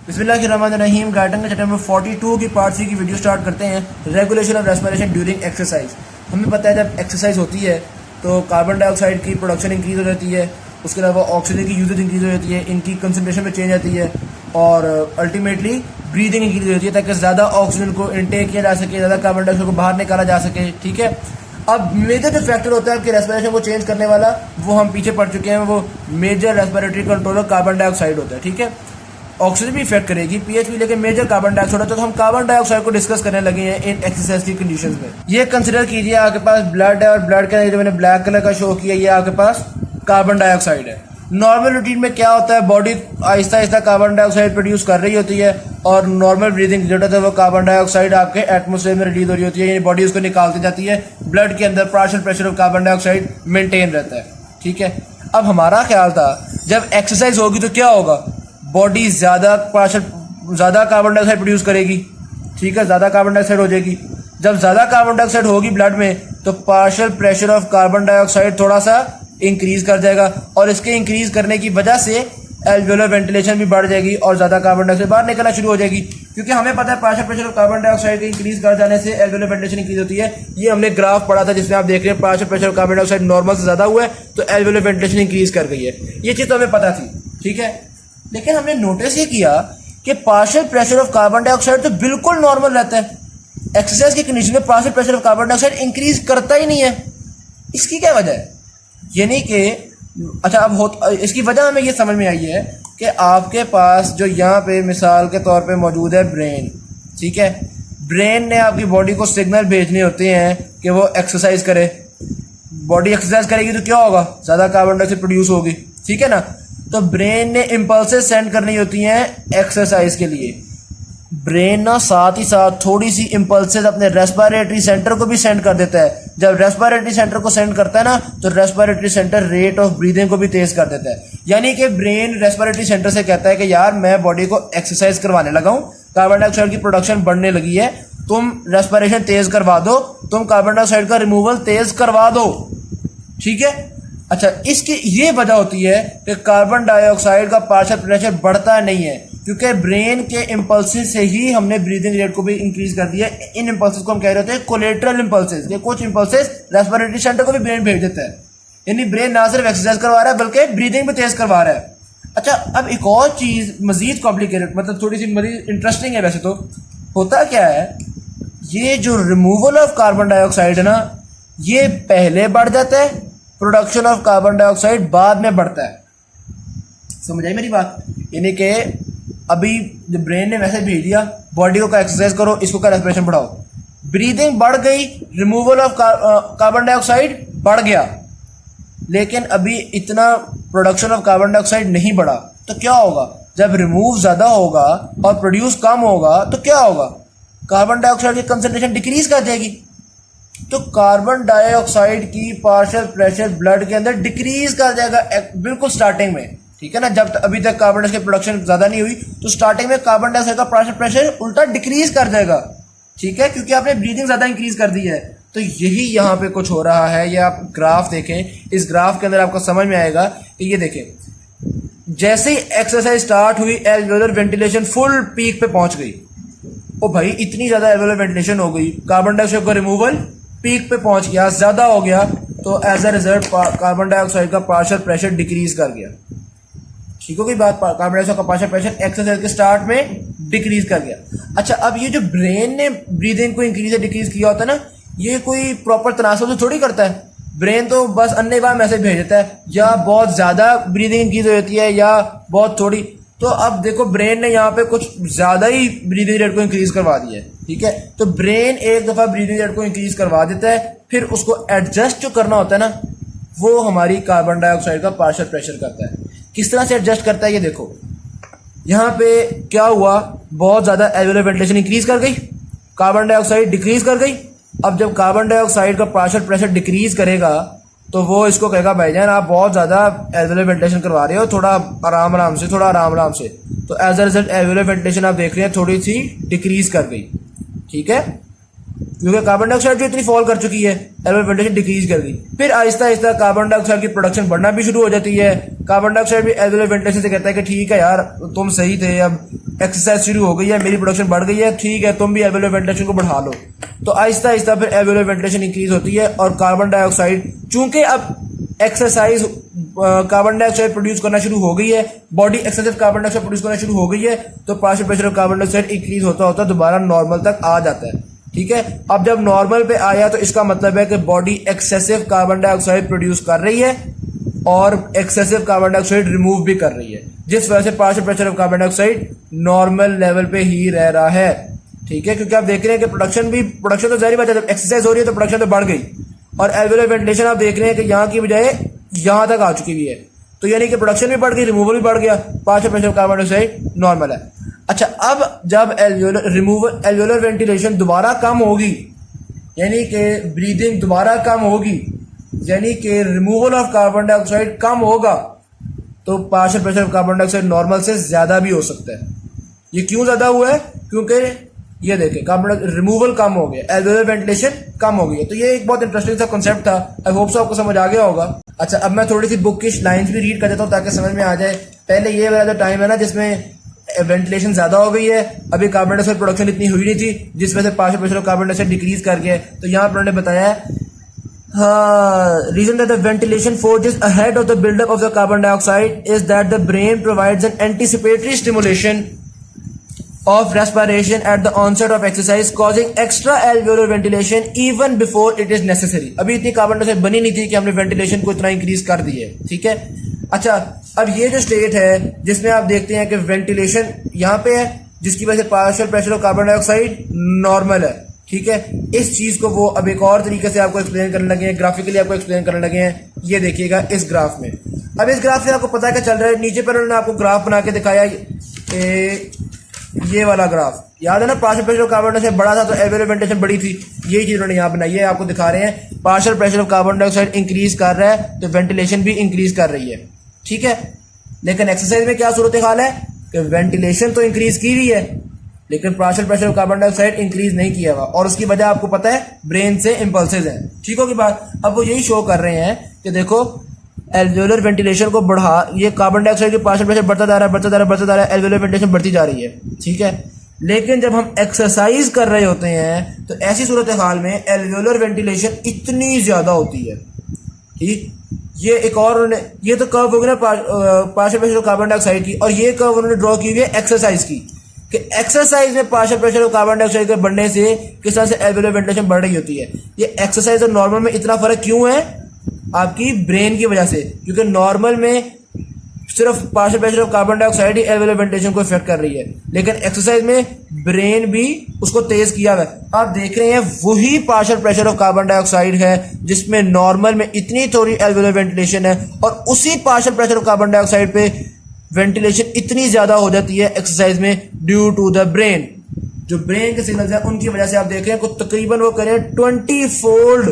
बिस्मिल्लाहिर्रहमानिर्रहीम। गाइडेंस का chapter number 42 की पार्ट 3 की वीडियो स्टार्ट करते हैं। Regulation of respiration during exercise. हमें पता है जब एक्सरसाइज होती है तो कार्बन डाइऑक्साइड की प्रोडक्शन इंक्रीज हो जाती है, उसके अलावा ऑक्सीजन की यूजेज इंक्रीज हो जाती है, इनकी कंसनट्रेशन में चेंज आती है और अल्टीमेटली ब्रीदिंग इंक्रीज हो जाती है ताकि ज़्यादा ऑक्सीजन को इनटेक किया जा सके, ज़्यादा कार्बन डाइऑक्साइड को बाहर निकाला जा सके। ठीक है, अब मेजर जो फैक्टर होता है आपके रेस्पिरेशन को चेंज करने वाला, वो हम पीछे पढ़ चुके हैं, वो major respiratory controller carbon dioxide होता है। ठीक है, ऑक्सीजन भी इफेक्ट करेगी, पीएच भी, लेकिन मेजर कार्बन डाइऑक्साइड होता है। तो हम कार्बन डाइऑक्साइड को डिस्कस करने लगे हैं इन एक्सरसाइज की कंडीशंस में। ये कंसिडर कीजिए आपके पास ब्लड है और ब्लड के अंदर जो मैंने ब्लैक कलर का शो किया, ये आपके पास कार्बन डाइऑक्साइड है। नॉर्मल रूटीन में क्या होता है, body Aahista Aahista carbon dioxide produce कर रही होती है और नॉर्मल ब्रीदिंग जो होता है वो कार्बन डाइऑक्साइड आपके एटमोसफेयर में रिलीज हो रही होती है, यानी बॉडी उसको निकालती जाती है। ब्लड के अंदर partial pressure of carbon dioxide maintain रहता है। ठीक है, अब हमारा ख्याल था जब एक्सरसाइज होगी तो क्या होगा, बॉडी ज़्यादा कार्बन डाइऑक्साइड प्रोड्यूस करेगी। ठीक है, ज़्यादा कार्बन डाइऑक्साइड हो जाएगी। जब ज़्यादा कार्बन डाइऑक्साइड होगी ब्लड में तो partial pressure of carbon dioxide थोड़ा सा इंक्रीज कर जाएगा और इसके इंक्रीज करने की वजह से एल्वियोलर वेंटिलेशन भी बढ़ जाएगी और ज़्यादा कार्बन डाइऑक्साइड बाहर निकलना शुरू हो जाएगी। क्योंकि हमें पता है partial pressure of carbon dioxide के इंक्रीज कर जाने से एल्वियोलर वेंटिलेशन इंक्रीज होती है। ये हमने ग्राफ पढ़ा था जिसमें आप देख रहे हैं partial pressure of carbon dioxide normal से ज़्यादा हुआ है तो एल्वियोलर वेंटिलेशन इंक्रीज कर गई है। ये चीज़ तो हमें पता थी। ठीक है, लेकिन हमने नोटिस ये किया कि partial pressure of carbon dioxide तो बिल्कुल नॉर्मल रहता है। एक्सरसाइज की कंडीशन में partial pressure of carbon dioxide increase करता ही नहीं है। इसकी क्या वजह है, यानी कि अच्छा अब इसकी वजह हमें ये समझ में आई है कि आपके पास जो यहाँ पे मिसाल के तौर पे मौजूद है ब्रेन। ठीक है, ब्रेन ने आपकी बॉडी को सिग्नल भेजने होते हैं कि वो एक्सरसाइज करे। बॉडी एक्सरसाइज करेगी तो क्या होगा, ज़्यादा कार्बन डाइऑक्साइड प्रोड्यूस होगी। ठीक है ना, तो ब्रेन ने इम्पल्सेस सेंड करनी होती हैं एक्सरसाइज के लिए। ब्रेन ना साथ ही साथ थोड़ी सी इम्पल्सेस अपने रेस्पिरेटरी सेंटर को भी सेंड कर देता है। जब रेस्पिरेटरी सेंटर को सेंड करता है ना तो respiratory centre rate of breathing को भी तेज कर देता है। यानी कि ब्रेन रेस्पिरेटरी सेंटर से कहता है कि यार मैं बॉडी को एक्सरसाइज करवाने लगा हूँ, कार्बन डाइऑक्साइड की प्रोडक्शन बढ़ने लगी है, तुम रेस्पिरेशन तेज करवा दो, तुम कार्बन डाइऑक्साइड का रिमूवल तेज करवा दो। ठीक है, अच्छा इसकी ये वजह होती है कि कार्बन डाइऑक्साइड का पार्शियल प्रेशर बढ़ता नहीं है क्योंकि ब्रेन के इम्पल्सेस से ही हमने ब्रीदिंग रेट को भी इंक्रीज कर दिया। इन इम्पल्सेस को हम कह रहे होते हैं कोलेटरल इम्पल्सेस। ये कुछ इम्पल्सेस रेस्पिरेटरी सेंटर को भी ब्रेन भेज देता है, यानी ब्रेन ना सिर्फ एक्सरसाइज करवा रहा है बल्कि ब्रीदिंग भी तेज करवा रहा है। अच्छा अब एक और चीज मजीद कॉम्प्लिकेटेड, मतलब थोड़ी सी मजीद इंटरेस्टिंग है। वैसे तो होता क्या है, ये जो रिमूवल ऑफ कार्बन डाइऑक्साइड है ना, ये पहले बढ़ जाता है, प्रोडक्शन ऑफ कार्बन डाइऑक्साइड बाद में बढ़ता है। समझ आई मेरी बात, यानी कि अभी जब ब्रेन ने मैसेज भेज दिया बॉडी को एक्सरसाइज करो, इसको का रेस्पिरेशन बढ़ाओ, ब्रीदिंग बढ़ गई, रिमूवल ऑफ कार्बन डाइऑक्साइड बढ़ गया, लेकिन अभी इतना प्रोडक्शन ऑफ कार्बन डाइऑक्साइड नहीं बढ़ा। तो क्या होगा, जब रिमूव ज़्यादा होगा और प्रोड्यूस कम होगा तो क्या होगा, कार्बन डाइऑक्साइड की कंसनट्रेशन डिक्रीज कर जाएगी। तो कार्बन डाइऑक्साइड की पार्शियल प्रेशर ब्लड के अंदर डिक्रीज कर जाएगा बिल्कुल स्टार्टिंग में। ठीक है ना, जब अभी तक कार्बन डाइऑक्साइड की प्रोडक्शन ज़्यादा नहीं हुई तो स्टार्टिंग में कार्बन डाइऑक्साइड का पार्शियल प्रेशर उल्टा डिक्रीज कर जाएगा। ठीक है, क्योंकि आपने ब्रीदिंग ज़्यादा इंक्रीज कर दी है। तो यही यहाँ पे कुछ हो रहा है। ये आप ग्राफ देखें, इस ग्राफ के अंदर आपको समझ में आएगा कि ये देखें जैसे ही एक्सरसाइज स्टार्ट हुई एल्वियोलर वेंटिलेशन फुल पीक पे पहुंच गई। ओ भाई इतनी ज़्यादा एल्वियोलर वेंटिलेशन हो गई, कार्बन डाइऑक्साइड का रिमूवल पीक पे पहुंच गया, ज़्यादा हो गया, तो as a result carbon dioxide का पार्शियल प्रेशर डिक्रीज कर गया। ठीक हो गई बात, कार्बन डाइऑक्साइड का पार्शियल प्रेशर एक्सरसाइज के स्टार्ट में डिक्रीज कर गया। अच्छा अब ये जो ब्रेन ने ब्रीदिंग को इंक्रीज या डिक्रीज किया होता है ना, ये कोई प्रॉपर तनासब तो थोड़ी करता है। ब्रेन तो बस अन्नेवाह मैसेज भेज देता है, या बहुत ज़्यादा ब्रीदिंग इंक्रीज हो जाती है या बहुत थोड़ी। तो अब देखो ब्रेन ने यहाँ पे कुछ ज़्यादा ही ब्रीदिंग रेट को इंक्रीज करवा दिया है। ठीक है, तो ब्रेन एक दफ़ा ब्रीदिंग रेट को इंक्रीज करवा देता है, फिर उसको एडजस्ट जो करना होता है ना, वो हमारी कार्बन डाइऑक्साइड का पार्शियल प्रेशर करता है। किस तरह से एडजस्ट करता है ये देखो, यहाँ पे क्या हुआ, बहुत ज़्यादा एल्वियोलर वेंटिलेशन इंक्रीज कर गई, कार्बन डाइऑक्साइड डिक्रीज कर गई। अब जब कार्बन डाइऑक्साइड का पार्शियल प्रेशर डिक्रीज करेगा तो वो इसको कहेगा भाईजान आप बहुत ज़्यादा एल्वियोलर वेंटिलेशन करवा रहे हो, थोड़ा आराम आराम से, थोड़ा आराम आराम से। तो as a result alveolar ventilation आप देख रहे हैं थोड़ी सी डिक्रीज कर गई। ठीक है, क्योंकि कार्बन डाइऑक्साइड जो इतनी फॉल कर चुकी है, एल्वियोलर वेंटिलेशन डिक्रीज कर गई। फिर आहिस्ता आहिस्ता कार्बन डाइऑक्साइड की प्रोडक्शन बढ़ना भी शुरू हो जाती है। कार्बन डाइऑक्साइड भी एल्वियोलर वेंटिलेशन से कहता है कि ठीक है यार तुम सही थे, अब एक्सरसाइज शुरू हो गई है, मेरी प्रोडक्शन बढ़ गई है, ठीक है, तुम भी एल्वेओलर वेंटिलेशन को बढ़ा लो। तो आहिस्ता आहिस्ता फिर एल्वेओलर वेंटिलेशन इंक्रीज होती है और कार्बन डाइऑक्साइड, चूंकि अब एक्सरसाइज कार्बन डाइऑक्साइड प्रोड्यूस करना शुरू हो गई है, body excessive carbon dioxide produce करना शुरू हो गई है, तो partial pressure of carbon dioxide increase होता होता दोबारा नॉर्मल तक आ जाता है। ठीक है, अब जब नॉर्मल पे आया तो इसका मतलब है कि body excessive carbon dioxide produce कर रही है और एक्सेसिव कार्बन डाइऑक्साइड रिमूव भी कर रही है, जिस वजह से partial pressure of carbon dioxide normal level पे ही रह रहा है। ठीक है, क्योंकि आप देख रहे हैं कि प्रोडक्शन तो जारी बात है, जब एक्सरसाइज हो रही है तो प्रोडक्शन तो बढ़ गई, और एल्वेओलर वेंटिलेशन आप देख रहे हैं कि यहाँ की बजाय यहाँ तक आ चुकी हुई है, तो यानी कि प्रोडक्शन भी बढ़ गई, रिमूवल भी बढ़ गया, partial pressure of carbon dioxide normal है। अच्छा, अब जब एल्वेओलर वेंटिलेशन दोबारा कम होगी, यानी कि ब्रीदिंग दोबारा कम होगी, यानी कि रिमूवल ऑफ कार्बन डाइऑक्साइड कम होगा, तो partial pressure of carbon dioxide normal से ज्यादा भी हो सकता है। ये क्यों ज्यादा हुआ है? क्योंकि ये देखें कार्बन रिमूवल कम हो गया, एल्वेओलर वेंटिलेशन कम हो गई है। तो ये एक बहुत इंटरेस्टिंग सा कॉन्सेप्ट था, आई होप सो आपको समझ आ गया होगा। अच्छा, अब मैं थोड़ी सी बुक की लाइंस भी रीड कर देता हूँ ताकि समझ में आ जाए। पहले ये वाला जो टाइम है ना जिसमें वेंटिलेशन ज्यादा हो गई है, अभी कार्बन डाइऑक्साइड प्रोडक्शन इतनी हुई नहीं थी, जिस वजह से partial pressure of carbon dioxide decrease कर गया। तो यहाँ पर उन्होंने बताया reason that the ventilation forges ahead of the buildup of the carbon dioxide is that the brain provides an anticipatory stimulation of respiration at the onset of exercise, causing extra alveolar ventilation even before it is necessary। अभी इतनी carbon dioxide बनी नहीं थी कि हमने ventilation को इतना increase कर दी है। ठीक है, अच्छा, अब ये जो स्टेट है जिसमें आप देखते हैं कि वेंटिलेशन यहाँ पे है, जिसकी वजह से partial pressure of carbon dioxide normal है। ठीक है, इस चीज को वो अब एक और तरीके से आपको एक्सप्लेन करने लगे हैं, ग्राफिकली आपको एक्सप्लेन करने लगे हैं। ये देखिएगा इस ग्राफ में, अब इस ग्राफ से आपको पता क्या चल रहा है, नीचे पर उन्होंने आपको ग्राफ बना के दिखाया, ये वाला ग्राफ याद है ना, partial pressure of carbon dioxide बड़ा था तो एल्वेओलर वेंटिलेशन बड़ी थी, यही चीज उन्होंने यहाँ बनाई है, आपको दिखा रहे हैं partial pressure of carbon dioxide increase कर रहा है तो वेंटिलेशन भी इंक्रीज कर रही है। ठीक है, लेकिन एक्सरसाइज में क्या सूरत हाल है कि वेंटिलेशन तो इंक्रीज की हुई है लेकिन partial pressure of carbon dioxide increase नहीं किया हुआ, और उसकी वजह आपको पता है ब्रेन से इंपल्सेस हैं। ठीक होगी बात। अब वो यही शो कर रहे हैं कि देखो एल्वेओलर वेंटिलेशन को बढ़ा, ये कार्बन डाइऑक्साइड की पार्शियल प्रेशर बढ़ता जा रहा है, बढ़ता जा रहा है, बढ़ता जा रहा है, एल्वेओलर वेंटिलेशन बढ़ती जा रही है। ठीक है, लेकिन जब हम एक्सरसाइज कर रहे होते हैं तो ऐसी सूरत हाल में एल्वेओलर वेंटिलेशन इतनी ज्यादा होती है। ठीक, ये एक और ये तो कर्व हो गया ना partial pressure of carbon dioxide की, और ये कर्व उन्होंने ड्रॉ की हुई है एक्सरसाइज की, कि एक्सरसाइज में partial pressure of carbon dioxide के बढ़ने से किस तरह से एल्वेओलर वेंटिलेशन बढ़ रही होती है। ये एक्सरसाइज और नॉर्मल में इतना फर्क क्यों है? आपकी ब्रेन की वजह से, क्योंकि नॉर्मल में सिर्फ partial pressure of carbon dioxide he एल्वेओलर ventilation को इफेक्ट कर रही है, लेकिन एक्सरसाइज में ब्रेन भी उसको तेज किया हुआ है। आप देख रहे हैं वही partial pressure of carbon dioxide है जिसमें नॉर्मल में इतनी थोड़ी एल्वेओलर वेंटिलेशन है, और उसी partial pressure of carbon dioxide पे वेंटिलेशन इतनी ज्यादा हो जाती है एक्सरसाइज में ड्यू टू द ब्रेन। जो ब्रेन के सिग्नल्स हैं उनकी वजह से आप देख रहे हैं तकरीबन वो करें 20 फोल्ड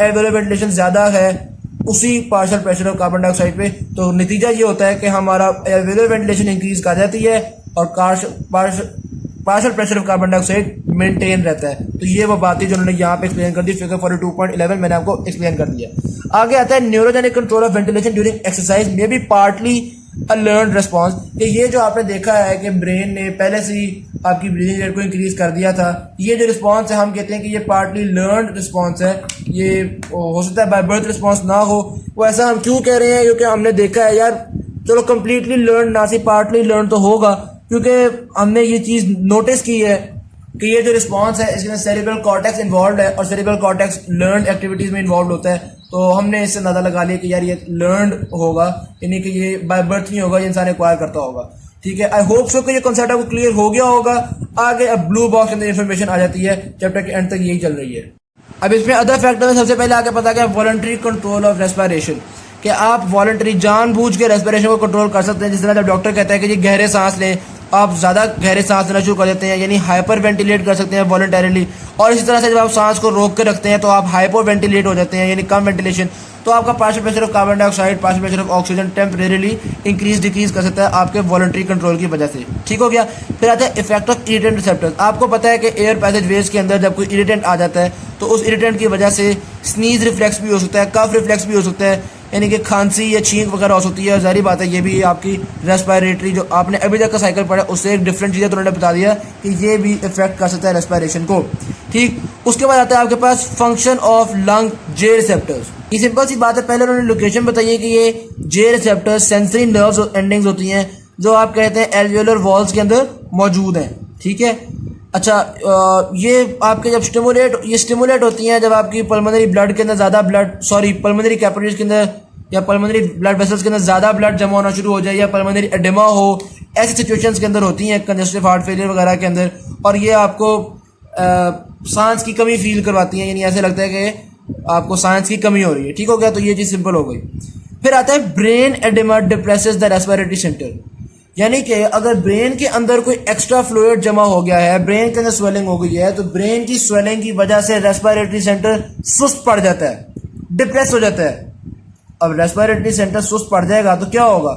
एल्वेओलर वेंटिलेशन ज्यादा है उसी partial pressure of carbon dioxide पे। तो नतीजा ये होता है कि हमारा एल्वेओलर वेंटिलेशन इंक्रीज कर जाती है और partial pressure of carbon dioxide maintain रहता है। तो ये वो बात है जो उन्होंने यहाँ पे एक्सप्लेन कर दी, फिगर 42.11 मैंने आपको एक्सप्लेन कर दिया। आगे आता है neurogenic control of ventilation during exercise may be partly a learn response, कि ये जो आपने देखा है कि ब्रेन ने पहले से ही आपकी ब्रीदिंग रेट को इंक्रीज कर दिया था, ये जो रिस्पॉन्स है हम कहते हैं कि ये पार्टली लर्न रिस्पॉन्स है। ये हो सकता है बाय बर्थ रिस्पॉन्स ना हो, वो ऐसा हम क्यों कह रहे हैं? क्योंकि हमने देखा है यार, चलो कंप्लीटली लर्न ना सी पार्टली लर्न तो होगा, क्योंकि हमने ये चीज नोटिस की है कि ये जो रिस्पॉन्स है इसमें सेरिब्रल कॉर्टेक्स इन्वॉल्व है, और सेरिब्रल कॉर्टेक्स लर्न एक्टिविटीज में इन्वॉल्व होता है। तो हमने इससे अंदाजा लगा लिया कि यार ये लर्न होगा, यानी कि ये बाय बर्थ नहीं होगा, ये इंसान एक्वायर करता होगा। ठीक है, आई होप सो कि ये कॉन्सेप्ट आपको क्लियर हो गया होगा। आगे अब ब्लू बॉक्स के अंदर इन्फॉर्मेशन आ जाती है, चैप्टर के एंड तक यही चल रही है। अब इसमें अदर फैक्टर में सबसे पहले आगे पता क्या, वॉलंटरी कंट्रोल ऑफ रेस्पिरेशन, कि आप वॉलंटरी जानबूझ के रेस्पिरेशन को कंट्रोल कर सकते हैं। जिस तरह जब डॉक्टर कहता है कि जी गहरे सांस लें, आप ज्यादा गहरे सांस लेना शुरू कर देते हैं, यानी हाइपर वेंटिलेट कर सकते हैं वॉलंटरीली, और इसी तरह से जब आप सांस को रोक के रखते हैं तो आप हाइपो वेंटिलेट हो जाते हैं, यानी कम वेंटिलेशन। तो आपका partial pressure of carbon dioxide, partial pressure of oxygen temporarily increase decrease कर सकता है आपके वॉलंटरी कंट्रोल की वजह से। ठीक हो गया। फिर आता है इफेक्ट ऑफ इरिटेंट रिसेप्टर्स। आपको पता है कि एयर पैसेज वेज के अंदर जब कोई इरिटेंट आ जाता है तो उस इरिटेंट की वजह से स्नीज रिफ्लेक्स भी हो सकता है, कफ रिफ्लेक्स भी हो सकता है, यानी कि खांसी या छींक वगैरह हो सकती है। ज़ाहिर बात है ये भी आपकी रेस्पिरेटरी जो आपने अभी तक का साइकिल पढ़ा उससे एक डिफरेंट चीज़ें तो उन्होंने बता दिया कि ये भी इफेक्ट कर सकता है रेस्पिरेशन को। ठीक, उसके बाद आता है आपके पास function of lung J receptors. ये सिंपल सी बात है, पहले उन्होंने लोकेशन बताई है कि ये J receptors sensory nerves endings होती हैं जो आप कहते हैं एल्वियोलर वॉल्स के अंदर मौजूद हैं। ठीक है, अच्छा ये आपके जब स्टिमुलेट होती हैं जब आपकी पल्मोनरी ब्लड के अंदर ज़्यादा पल्मोनरी कैपिलरीज के अंदर या पल्मोनरी ब्लड वेसल्स के अंदर ज़्यादा ब्लड जमा होना शुरू हो जाए या पल्मोनरी एडेमा हो, ऐसी सिचुएशंस के अंदर होती हैं कंजस्टिव हार्ट फेलियर वगैरह के अंदर, और ये आपको सांस की कमी फील करवाती हैं, यानी ऐसे लगता है कि आपको सांस की कमी हो रही है। ठीक हो गया, तो ये चीज़ सिंपल हो गई। फिर आता है brain oedema depresses the respiratory centre, यानी कि अगर ब्रेन के अंदर कोई एक्स्ट्रा फ्लूइड जमा हो गया है, ब्रेन के अंदर स्वेलिंग हो गई है, तो ब्रेन की स्वेलिंग की वजह से रेस्पिरेटरी सेंटर सुस्त पड़ जाता है, डिप्रेस हो जाता है। अब रेस्पिरेटरी सेंटर सुस्त पड़ जाएगा तो क्या होगा?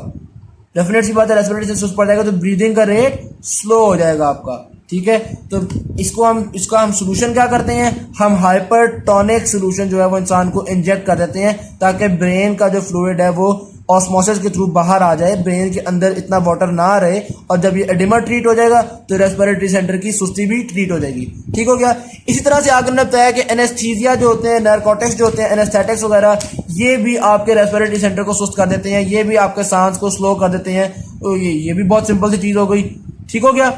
डेफिनेट सी बात है, रेस्पिरेटरी सेंटर सुस्त पड़ जाएगा तो ब्रीदिंग का रेट स्लो हो जाएगा आपका। ठीक है, तो इसका हम सोल्यूशन क्या करते हैं, हम हाइपरटोनिक सोल्यूशन जो है वो इंसान को इंजेक्ट कर देते हैं ताकि ब्रेन का जो फ्लूइड है वो ऑस्मोसिस के थ्रू बाहर आ जाए, ब्रेन के अंदर इतना वाटर ना रहे, और जब ये एडिमा ट्रीट हो जाएगा तो रेस्पिरेटरी सेंटर की सुस्ती भी ट्रीट हो जाएगी। ठीक हो गया। इसी तरह से आगे बताया कि एनेस्थीसिया जो होते हैं, नारकोटिक्स जो होते हैं, एनेस्थेटिक्स वगैरह, ये भी आपके रेस्पिरेटरी सेंटर को सुस्त कर देते हैं, ये भी आपके सांस को स्लो कर देते हैं। तो ये भी बहुत सिंपल सी चीज़ हो गई। ठीक हो गया।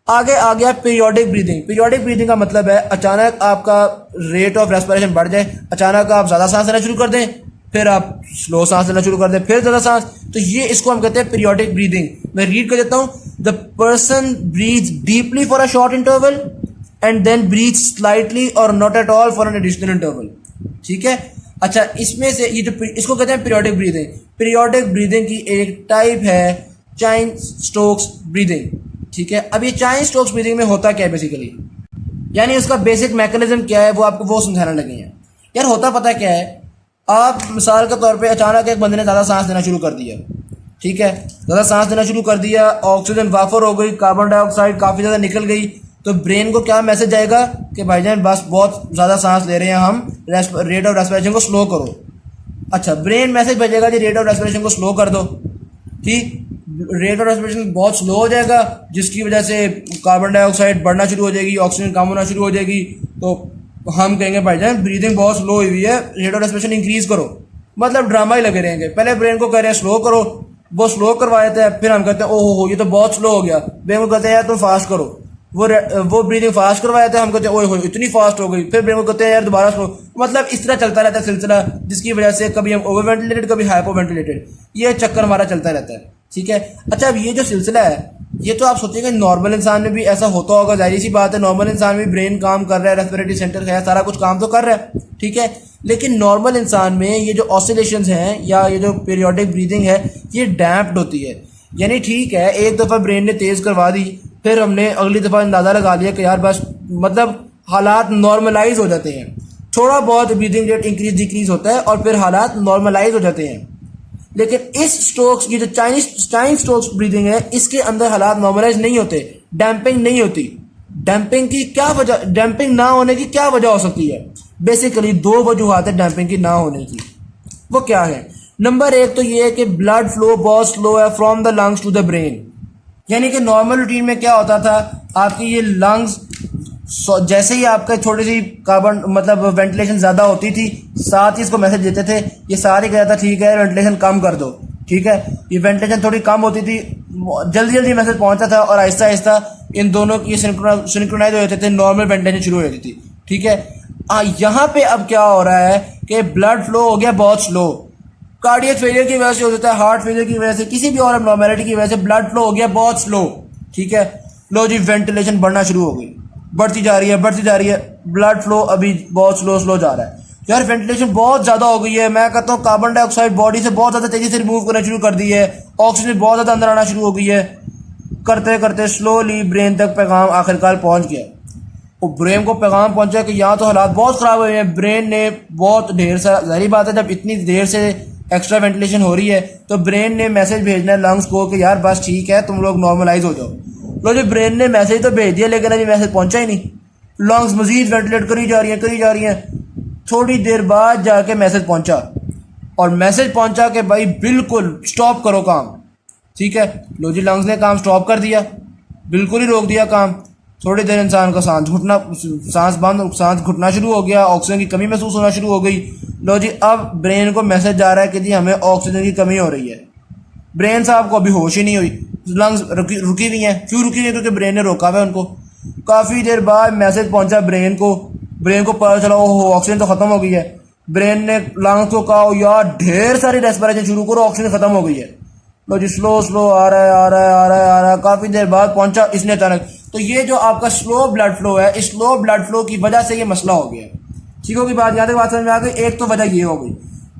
आगे आ गया पीरियोडिक ब्रीदिंग। पीरियोडिक ब्रीदिंग का मतलब है अचानक आपका रेट ऑफ रेस्पिरेशन बढ़ जाए, अचानक आप ज़्यादा सांस लेना शुरू कर दें, फिर आप स्लो सांस लेना शुरू कर दें, फिर ज़्यादा सांस, तो ये इसको हम कहते हैं पीरियोडिक ब्रीदिंग। मैं रीड कर देता हूँ, the person breathes deeply for a short interval and then breathe slightly और not at all for an additional interval. ठीक है, अच्छा इसमें से ये जो इसको कहते हैं पीरियोडिक ब्रीदिंग। पीरियोडिक ब्रीदिंग की एक टाइप है चाइन स्टोक्स ब्रीदिंग। ठीक है, अब ये चाइन स्टोक्स ब्रीदिंग में होता क्या है बेसिकली, यानी उसका बेसिक मैकेनिज्म क्या है वो आपको वो समझाने लगे हैं। यार होता पता क्या है, आप मिसाल के तौर पे अचानक एक बंदे ने ज़्यादा सांस लेना शुरू कर दिया। ठीक है, ज़्यादा सांस लेना शुरू कर दिया, ऑक्सीजन वाफर हो गई, कार्बन डाइऑक्साइड काफ़ी ज़्यादा निकल गई, तो ब्रेन को क्या मैसेज जाएगा कि भाईजान बस बहुत ज़्यादा सांस ले रहे हैं हम, रेट ऑफ रेस्पिरेशन को स्लो करो। अच्छा, ब्रेन मैसेज भेजेगा जी रेट ऑफ रेस्पिरेशन को स्लो कर दो। ठीक, रेट ऑफ रेस्पिरेशन बहुत स्लो हो जाएगा जिसकी वजह से कार्बन डाइऑक्साइड बढ़ना शुरू हो जाएगी, ऑक्सीजन कम होना शुरू हो जाएगी, तो हम कहेंगे भाईजान ब्रीदिंग बहुत स्लो हुई है, रेट ऑफ रेस्पिरेशन इंक्रीज करो। मतलब ड्रामा ही लगे रहेंगे, पहले ब्रेन को कह रहे हैं स्लो करो, वो स्लो करवा देते हैं, फिर हम कहते हैं ओहो हो ये तो बहुत स्लो हो गया, ब्रेन को कहते हैं यार तुम फास्ट करो, वो ब्रीदिंग फास्ट करवाया था, हम कहते हैं ओए हो इतनी फास्ट हो गई, फिर ब्रेन को कहते हैं यार दोबारा स्लो। मतलब इस तरह चलता रहता है सिलसिला, जिसकी वजह से कभी हम ओवर वेंटिलेटेड कभी हाइपो वेंटिलेटेड, ये चक्कर हमारा चलता रहता है। ठीक है, अच्छा अब ये जो सिलसिला है ये तो आप सोचेंगे नॉर्मल इंसान में भी ऐसा होता होगा, जाहिर सी बात है, नॉर्मल इंसान में ब्रेन काम कर रहा है, रेस्पिरेटरी सेंटर है, सारा कुछ काम तो कर रहा है। ठीक है, लेकिन नॉर्मल इंसान में ये जो ऑसिलेशंस हैं या ये जो पीरियोडिक ब्रीदिंग है ये डैम्प्ड होती है। यानी ठीक है, एक दफ़ा ब्रेन ने तेज़ करवा दी, फिर हमने अगली दफ़ा अंदाज़ा लगा लिया कि यार बस मतलब हालात नॉर्मलाइज हो जाते हैं, थोड़ा बहुत ब्रीदिंग रेट इंक्रीज डिक्रीज होता है और फिर हालात नॉर्मलाइज हो जाते हैं। लेकिन इस स्ट्रोक्स ये जो चाइन स्ट्रोक्स ब्रीदिंग है इसके अंदर हालात नॉर्मलाइज नहीं होते, डैम्पिंग नहीं होती। डैम्पिंग की क्या वजह, डैम्पिंग ना होने की क्या वजह हो सकती है? बेसिकली दो वजूहात है डैम्पिंग की ना होने की। वो क्या है? नंबर एक तो ये है कि ब्लड फ्लो बहुत स्लो है from the lungs to the brain. यानी कि नॉर्मल रूटीन में क्या होता था, आपकी ये लंग्स जैसे ही आपका थोड़ी सी कार्बन मतलब वेंटिलेशन ज़्यादा होती थी, साथ ही इसको मैसेज देते थे, ये सारे कहता था ठीक है वेंटिलेशन कम कर दो। ठीक है, ये वेंटिलेशन थोड़ी कम होती थी, जल्दी जल्दी मैसेज पहुंचता था और आहिस्ता आहिस्ता इन दोनों की सिंक्रोनाइज हो जाते थे, नॉर्मल वेंटिलेशन शुरू हो जाती थी। ठीक है, यहाँ पे अब क्या हो रहा है कि ब्लड फ्लो हो गया बहुत स्लो, कार्डियक फेलियर की वजह से हो जाता है, हार्ट फेलियर की वजह से, किसी भी और नॉर्मेलिटी की वजह से ब्लड फ्लो हो गया बहुत स्लो। ठीक है, लो जी वेंटिलेशन बढ़ना शुरू हो गई, बढ़ती जा रही है, ब्लड फ्लो अभी बहुत स्लो जा रहा है। यार वेंटिलेशन बहुत ज़्यादा हो गई है, मैं कहता हूँ कार्बन डाइऑक्साइड बॉडी से बहुत ज़्यादा तेज़ी से रिमूव करना शुरू कर दी है, ऑक्सीजन बहुत ज़्यादा अंदर आना शुरू हो गई है। करते करते स्लोली ब्रेन तक पैगाम आखिरकार पहुँच गया। वो ब्रेन को पैगाम पहुँचा कि यहाँ तो हालात बहुत ख़राब हुए हैं, ब्रेन ने बहुत ढेर सारा, जाहिर बात है जब इतनी देर से एक्स्ट्रा वेंटिलेशन हो रही है तो ब्रेन ने मैसेज भेजना है लंग्स को कि यार बस ठीक है तुम लोग नॉर्मलाइज हो जाओ। लो जी ब्रेन ने मैसेज तो भेज दिया लेकिन अभी मैसेज पहुंचा ही नहीं, लंग्स मजीद वेंटिलेट करी जा रही हैं। थोड़ी देर बाद जाके मैसेज पहुंचा, और मैसेज पहुंचा कि भाई बिल्कुल स्टॉप करो काम। ठीक है, लो जी लंग्स ने काम स्टॉप कर दिया, बिल्कुल ही रोक दिया काम। थोड़ी देर इंसान का सांस घुटना शुरू हो गया, ऑक्सीजन की कमी महसूस होना शुरू हो गई। लो जी अब ब्रेन को मैसेज जा रहा है कि जी हमें ऑक्सीजन की कमी हो रही है। ब्रेन साहब को अभी होश ही नहीं हुई, लंग्स रुकी हुई हैं। क्यों रुकी हुई है? क्योंकि ब्रेन ने रोका हुआ है उनको। काफ़ी देर बाद मैसेज पहुंचा ब्रेन को पता चला ओहो ऑक्सीजन तो खत्म हो गई है। ब्रेन ने लंग्स को कहा यार ढेर सारी रेस्पिरेशन शुरू करो, ऑक्सीजन खत्म हो गई है। लो जी स्लो स्लो आ रहा है। काफ़ी देर बाद पहुंचा इसने अचानक। तो ये जो आपका स्लो ब्लड फ्लो है, इस स्लो ब्लड फ्लो की वजह से ये मसला हो गया। ठीक होगी बात, याद है बात समझ में आ गई। एक तो वजह ये हो गई।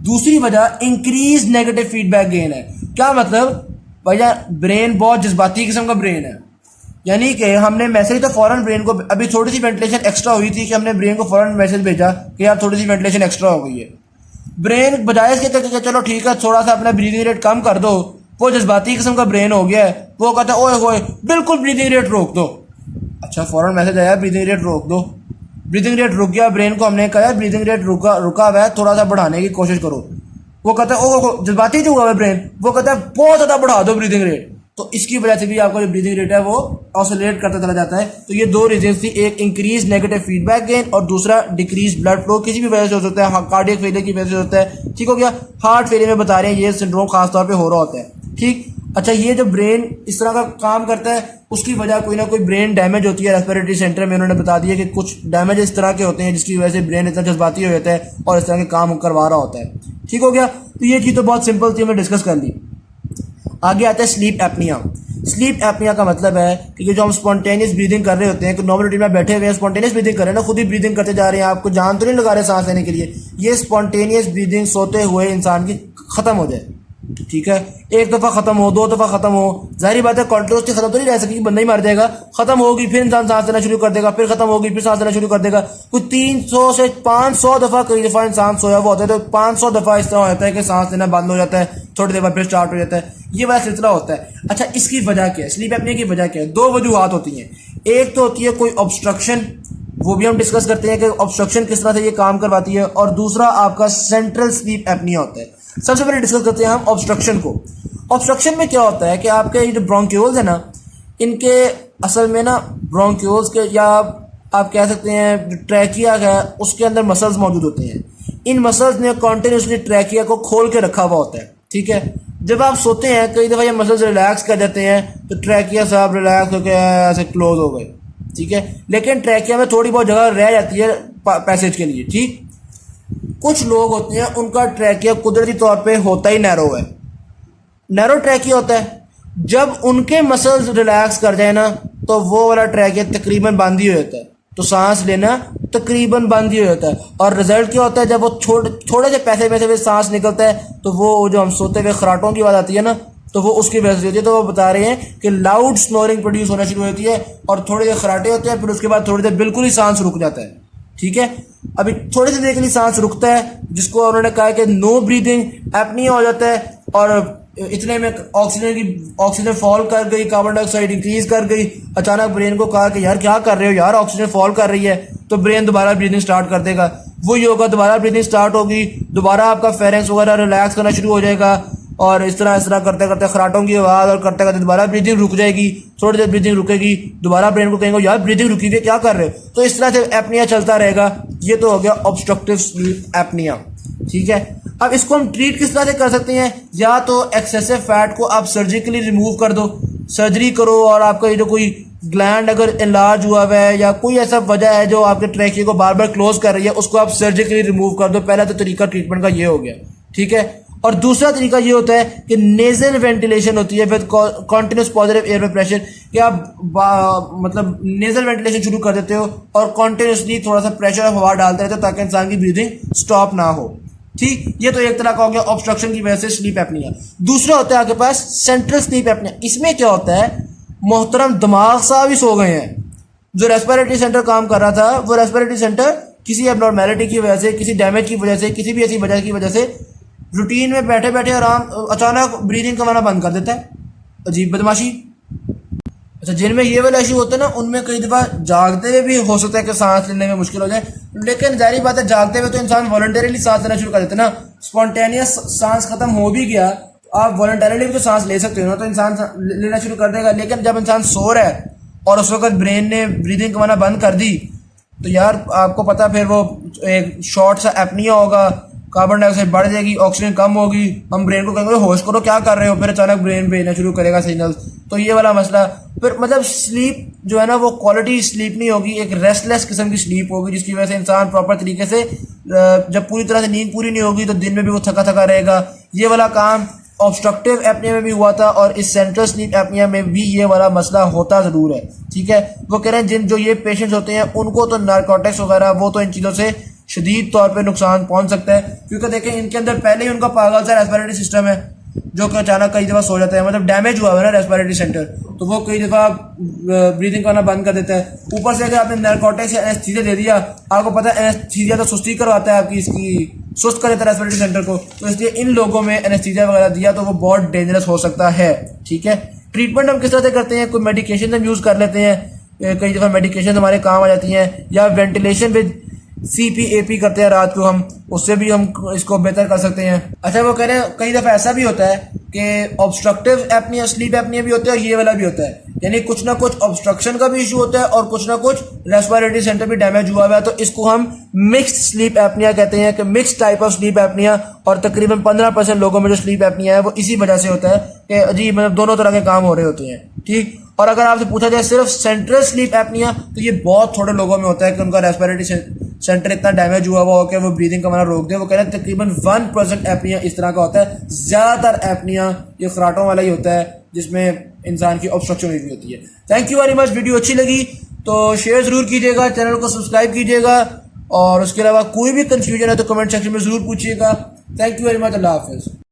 दूसरी वजह इंक्रीज नेगेटिव फीडबैक गेन है। क्या मतलब भैया, ब्रेन बहुत जज्बाती किस्म का ब्रेन है। यानी कि हमने मैसेज तो फौरन ब्रेन को, अभी थोड़ी सी वेंटिलेशन एक्स्ट्रा हुई थी कि हमने ब्रेन को फौरन मैसेज भेजा कि यार थोड़ी सी वेंटिलेशन एक्स्ट्रा हो गई है। ब्रेन बजाय इसके कहते चलो ठीक है थोड़ा सा अपना ब्रीदिंग रेट कम कर दो, वो जज्बाती किस्म का ब्रेन हो गया है। वो कहता है ओए होए बिल्कुल ब्रीदिंग रेट रोक दो। अच्छा फौरन मैसेज आया ब्रीदिंग रेट रोक दो, ब्रीदिंग रेट रुक गया। ब्रेन को हमने कहा ब्रीदिंग रेट रुका हुआ है, थोड़ा सा बढ़ाने की कोशिश करो। वो कहता है ओ जज्बाती जो हुआ है ब्रेन, वो कहता है बहुत ज़्यादा बढ़ा दो ब्रीदिंग रेट। तो इसकी वजह से भी आपका जो ब्रीदिंग रेट है वो ऑसिलेट करता चला जाता है। तो ये दो रीजन थी, एक इंक्रीज नेगेटिव फीडबैक गेन और दूसरा डिक्रीज ब्लड फ्लो। किसी भी वजह से हो सकता है, कार्डियक फेलियर की वजह से होता है। ठीक हो गया, हार्ट फेलियर में बता रहे हैं ये सिंड्रोम खासतौर पे हो रहा होता है। ठीक, अच्छा ये जो ब्रेन इस तरह का काम करता है उसकी वजह कोई ना कोई ब्रेन डैमेज होती है। रेस्पिरेटरी सेंटर में उन्होंने बता दिया कि कुछ डैमेज इस तरह के होते हैं जिसकी वजह से ब्रेन इतना जज्बाती हो जाता है और इस तरह के काम करवा रहा होता है। ठीक हो गया, तो ये चीज़ तो बहुत सिंपल थी, हमने डिस्कस कर ली। आगे आता है स्लीप एपनिया। स्लीप एपनिया का मतलब है कि जो हम स्पॉन्टेनियस ब्रीदिंग कर रहे होते हैं, नॉर्मल रूटीन में बैठे हुए हैं स्पॉन्टेनियस ब्रीदिंग कर रहे हैं ना, खुद ही ब्रीदिंग करते जा रहे हैं, आपको जान तो नहीं लगा रहे सांस लेने के लिए। ये स्पॉन्टेनियस ब्रीदिंग सोते हुए इंसान की खत्म हो जाए। ठीक है, एक दफ़ा खत्म हो, दो दफ़ा खत्म हो, जाहिर बात है कॉन्टिन्यूसली खत्म तो नहीं रह सकेगी, बंदा ही मर जाएगा। खत्म होगी फिर इंसान सांस लेना शुरू कर देगा, फिर खत्म होगी फिर सांस लेना शुरू कर देगा। कुछ 300 से 500 दफ़ा कई दफ़ा इंसान सोया हुआ होता है, तो 500 दफ़ा इस तरह हो जाता है कि सांस लेना बंद हो जाता है, थोड़ी देर बाद फिर स्टार्ट हो जाता है। ये वाला सिलसिला होता है। अच्छा इसकी वजह क्या है, स्लीप एपनिया की वजह क्या है? दो वजूहत होती हैं। एक तो होती है कोई ऑब्स्ट्रक्शन, वो भी हम डिस्कस करते हैं कि ऑब्स्ट्रक्शन किस तरह से ये काम करवाती है, और दूसरा आपका सेंट्रल स्लीप एपनिया होता है। सबसे पहले डिस्कस करते हैं हम ऑब्स्ट्रक्शन को। ऑब्स्ट्रक्शन में क्या होता है कि आपके ये जो ब्रोंक्यूल्स है ना, इनके असल में ना ब्रोंक्यूल्स के, या आप कह सकते हैं जो ट्रैकिया है उसके अंदर मसल्स मौजूद होते हैं। इन मसल्स ने कॉन्टिन्यूसली ट्रैकिया को खोल के रखा हुआ होता है। ठीक है, जब आप सोते हैं कई दफ़ा ये मसल्स रिलैक्स कर जाते हैं तो ट्रैकिया साहब रिलैक्स होकर ऐसे क्लोज हो गए। ठीक है, लेकिन ट्रैकिया में थोड़ी बहुत जगह रह जाती है पैसेज के लिए। ठीक, कुछ लोग होते हैं उनका ट्रैकिया कुदरती तौर पे होता ही नैरो है, नैरो ट्रैकिया होता है। जब उनके मसल्स रिलैक्स कर जाए ना तो वो वाला ट्रैकिया तकरीबन बंद ही हो जाता है, तो सांस लेना तकरीबन बंद ही हो जाता है। और रिजल्ट क्या होता है, जब वो थोड़े से पैसे में से सांस निकलता है तो वो जो हम सोते हुए खराटों की आवाज़ आती है ना, तो वो उसकी वजह से होती है। तो वो बता रहे हैं कि लाउड स्नोरिंग प्रोड्यूस होना शुरू होती है और थोड़ी देर खराटे होते हैं, फिर उसके बाद थोड़ी देर बिल्कुल ही सांस रुक जाता है। ठीक है, अभी थोड़ी सी देर के लिए सांस रुकता है, जिसको उन्होंने कहा कि नो ब्रीदिंग एपनिया हो जाता है। और इतने में ऑक्सीजन फॉल कर गई, कार्बन डाइऑक्साइड इंक्रीज कर गई। अचानक ब्रेन को कहा कि यार क्या कर रहे हो यार, ऑक्सीजन फॉल कर रही है, तो ब्रेन दोबारा ब्रीदिंग स्टार्ट कर देगा। वही होगा, दोबारा ब्रीदिंग स्टार्ट होगी, दोबारा आपका फेरेंक्स वगैरह रिलैक्स करना शुरू हो जाएगा, और इस तरह करते करते खराटों की आवाज़ और करते करते दोबारा ब्रीदिंग रुक जाएगी। थोड़ी देर ब्रीदिंग रुकेगी, दोबारा ब्रेन को कहेंगे यार ब्रीदिंग रुकी हुई है, क्या कर रहे हो। तो इस तरह से एपनिया चलता रहेगा। ये तो हो गया ऑब्स्ट्रक्टिव स्लीप एपनिया। ठीक है, अब इसको हम ट्रीट किस तरह से कर सकते हैं? या तो एक्सेसिव फैट को आप सर्जिकली रिमूव कर दो, सर्जरी करो, और आपका ये जो कोई ग्लैंड अगर इनलार्ज हुआ हुआ है या कोई ऐसा वजह है जो आपके ट्रैकिया को बार बार क्लोज कर रही है, उसको आप सर्जिकली रिमूव कर दो। पहला तो तरीका ट्रीटमेंट का ये हो गया। ठीक है, और दूसरा तरीका ये होता है कि नेजल वेंटिलेशन होती है with continuous positive air pressure, कि आप मतलब नेजल वेंटिलेशन शुरू कर देते हो और कॉन्टिन्यूसली थोड़ा सा प्रेशर ऑफ हवा डालते रहते हो ताकि इंसान की ब्रीदिंग स्टॉप ना हो। ठीक, ये तो एक तरह का हो गया ऑब्स्ट्रक्शन की वजह से स्लीप एपनिया। दूसरा होता है आपके पास सेंट्रल स्लीप एपनिया। इसमें क्या होता है, मोहतरम दिमाग साहब ही सो गए हैं। जो रेस्पिरेटरी सेंटर काम कर रहा था, वो रेस्पिरेटरी सेंटर किसी एबनॉर्मेलिटी की वजह से, किसी डैमेज की वजह से, किसी भी ऐसी वजह की वजह से रूटीन में बैठे बैठे अचानक ब्रीदिंग करवाना बंद कर देता है। अजीब बदमाशी। अच्छा, जिनमें ये वाला इशू होता है ना, उनमें कई दफ़ा जागते हुए भी हो सकता है कि सांस लेने में मुश्किल हो जाए, लेकिन जाहिर बात है जागते हुए तो इंसान वॉलंटरीली सांस लेना शुरू कर देता है ना, स्पॉन्टेनियस सांस खत्म हो भी गया, आप वॉलंटरली भी तो सांस ले सकते हो ना, तो इंसान लेना शुरू कर देगा। लेकिन जब इंसान सो रहा है और उस वक्त ब्रेन ने ब्रीदिंग करवाना बंद कर दी, तो यार आपको पता फिर वो एक शॉर्ट सा एपनिया होगा, कार्बन डाइऑक्साइड बढ़ जाएगी, ऑक्सीजन कम होगी, हम ब्रेन को कहेंगे होश करो क्या कर रहे हो, फिर अचानक ब्रेन भेजना शुरू करेगा सिग्नल। तो ये वाला मसला फिर मतलब स्लीप जो है ना वो क्वालिटी स्लीप नहीं होगी, एक रेस्टलेस किस्म की स्लीप होगी, जिसकी वजह से इंसान प्रॉपर तरीके से जब पूरी तरह से नींद पूरी नहीं होगी तो दिन में भी वो थका थका रहेगा। ये वाला काम ऑब्स्ट्रक्टिव एपनिया में भी हुआ था और इस सेंट्रल स्लीप एपनिया में भी ये वाला मसला होता ज़रूर है। ठीक है, वो कह रहे हैं जिन जो ये पेशेंट्स होते हैं उनको तो नारकोटिक्स वगैरह वो तो इन चीज़ों से शदीद तौर पे नुकसान पहुंच सकता है, क्योंकि देखें इनके अंदर पहले ही उनका पागल सा रेस्पिरेटरी सिस्टम है जो कि अचानक कई दफ़ा सो जाता है, मतलब डैमेज हुआ है ना रेस्पिरेटरी सेंटर, तो वो कई दफ़ा ब्रीदिंग करना बंद कर देता है। ऊपर से अगर आपने नारकोटिक्स या एनेस्थीसिया दे दिया, आपको पता है एनेस्थीसिया तो सुस्ती करवाता है आपकी, इसकी सुस्त कर देता है रेस्पिरेटरी सेंटर को, तो इसलिए इन लोगों में एनेस्थीसिया वगैरह दिया तो वो बहुत डेंजरस हो सकता है। ठीक है, ट्रीटमेंट हम किस तरह से करते हैं, कोई मेडिकेशन हम यूज़ कर लेते हैं, कई दफ़ा मेडिकेशन हमारे काम आ जाती हैं, या वेंटिलेशन विद CPAP करते हैं रात को, हम उससे भी हम इसको बेहतर कर सकते हैं। अच्छा, वो कह रहे हैं कई दफ़ा ऐसा भी होता है कि ऑब्स्ट्रक्टिव एपनिया स्लीप एपनिया भी होता है और ये वाला भी होता है, यानी कुछ ना कुछ ऑब्स्ट्रक्शन का भी इशू होता है और कुछ ना कुछ रेस्पिरेटरी सेंटर भी डैमेज हुआ हुआ है, तो इसको हम मिक्स्ड स्लीप एपनिया कहते हैं कि mix type of sleep apnoea. और तकरीबन 15% लोगों में जो स्लीप एपनिया है वो इसी वजह से होता है कि अजीब मतलब दोनों तरह के काम हो रहे होते हैं। ठीक, और अगर आपसे पूछा जाए सिर्फ सेंट्रल स्लीप एपनिया, तो ये बहुत थोड़े लोगों में होता है कि उनका रेस्पिरेटरी सेंटर इतना डैमेज हुआ हो कि वो ब्रीदिंग करना रोक दे। वो कह रहे हैं तकरीबन 1% एपनिया इस तरह का होता है, ज़्यादातर एपनिया ये खराटों वाला ही होता है जिसमें इंसान की ऑब्स्ट्रक्शन हुई होती है। Thank you very much, video अच्छी लगी तो शेयर ज़रूर कीजिएगा, चैनल को सब्सक्राइब कीजिएगा, और उसके अलावा कोई भी कन्फ्यूजन है तो कमेंट सेक्शन में ज़रूर पूछिएगा। थैंक यू वेरी मच, अल्लाह हाफिज़।